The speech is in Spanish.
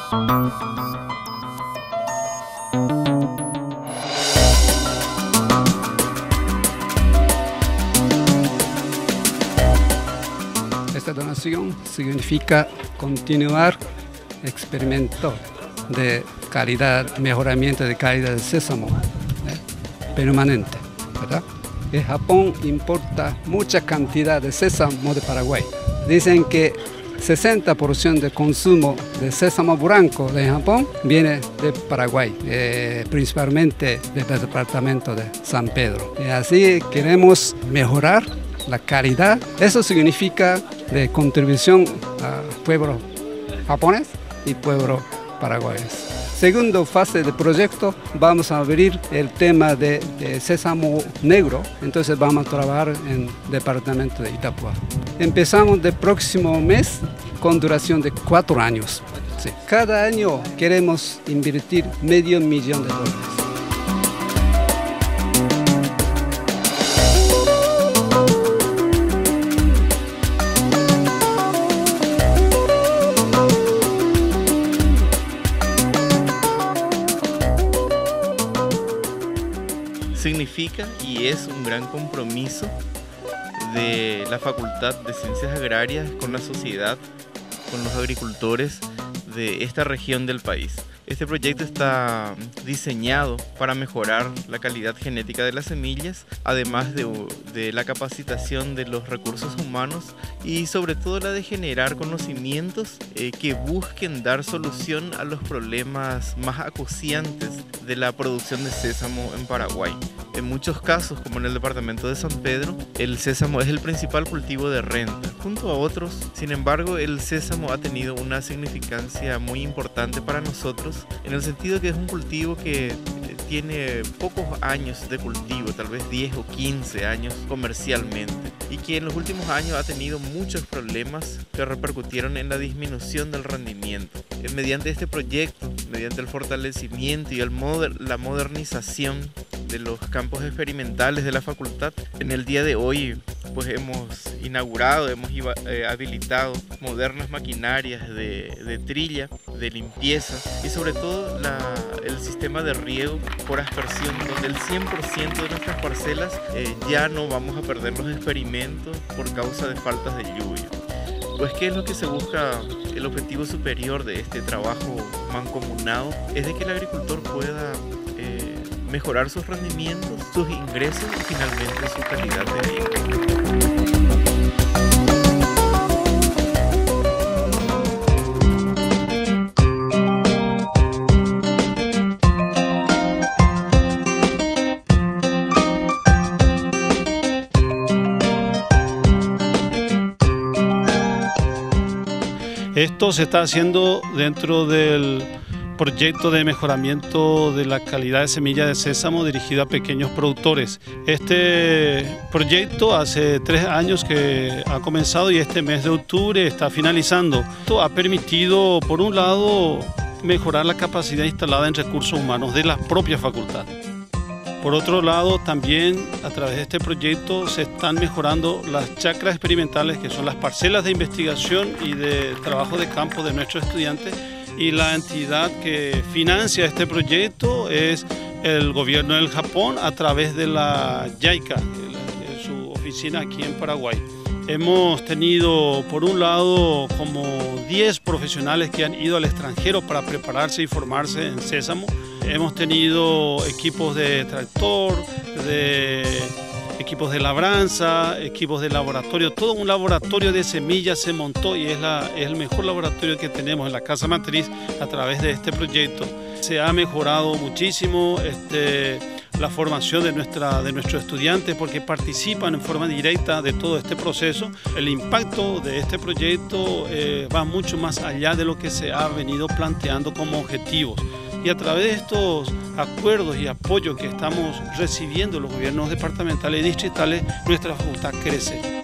Esta donación significa continuar experimento de calidad, mejoramiento de calidad de sésamo permanente, ¿verdad? En Japón importa mucha cantidad de sésamo de Paraguay. Dicen que 60% del consumo de sésamo blanco de Japón viene de Paraguay, principalmente del departamento de San Pedro. Y así queremos mejorar la calidad. Eso significa de contribución al pueblo japonés y pueblo paraguayés. Segunda fase del proyecto, vamos a abrir el tema de sésamo negro, entonces vamos a trabajar en el departamento de Itapúa. Empezamos el próximo mes con duración de 4 años. Sí. Cada año queremos invertir $500,000. Significa y es un gran compromiso de la Facultad de Ciencias Agrarias con la sociedad, con los agricultores de esta región del país. Este proyecto está diseñado para mejorar la calidad genética de las semillas, además de la capacitación de los recursos humanos y sobre todo la de generar conocimientos que busquen dar solución a los problemas más acuciantes de la producción de sésamo en Paraguay. En muchos casos, como en el departamento de San Pedro, el sésamo es el principal cultivo de renta, junto a otros. Sin embargo, el sésamo ha tenido una significancia muy importante para nosotros, en el sentido que es un cultivo que tiene pocos años de cultivo, tal vez 10 o 15 años comercialmente, y que en los últimos años ha tenido muchos problemas que repercutieron en la disminución del rendimiento. Mediante este proyecto, mediante el fortalecimiento y la modernización de los campos experimentales de la facultad, en el día de hoy pues hemos inaugurado, hemos habilitado modernas maquinarias de trilla, de limpieza y sobre todo el sistema de riego por aspersión, donde el 100% de nuestras parcelas ya no vamos a perder los experimentos por causa de faltas de lluvia. Pues ¿qué es lo que se busca? El objetivo superior de este trabajo mancomunado es de que el agricultor pueda mejorar sus rendimientos, sus ingresos y finalmente su calidad de vida. Esto se está haciendo dentro del proyecto de mejoramiento de la calidad de semilla de sésamo dirigido a pequeños productores. Este proyecto hace 3 años que ha comenzado y este mes de octubre está finalizando. Esto ha permitido, por un lado, mejorar la capacidad instalada en recursos humanos de la propia facultad. Por otro lado, también a través de este proyecto se están mejorando las chacras experimentales, que son las parcelas de investigación y de trabajo de campo de nuestros estudiantes, y la entidad que financia este proyecto es el gobierno del Japón a través de la JICA, su oficina aquí en Paraguay. Hemos tenido, por un lado, como 10 profesionales que han ido al extranjero para prepararse y formarse en sésamo. Hemos tenido equipos de tractor, equipos de labranza, equipos de laboratorio. Todo un laboratorio de semillas se montó y es el mejor laboratorio que tenemos en la casa matriz a través de este proyecto. Se ha mejorado muchísimo la formación de nuestros estudiantes porque participan en forma directa de todo este proceso. El impacto de este proyecto va mucho más allá de lo que se ha venido planteando como objetivos. Y a través de estos acuerdos y apoyo que estamos recibiendo los gobiernos departamentales y distritales, nuestra facultad crece.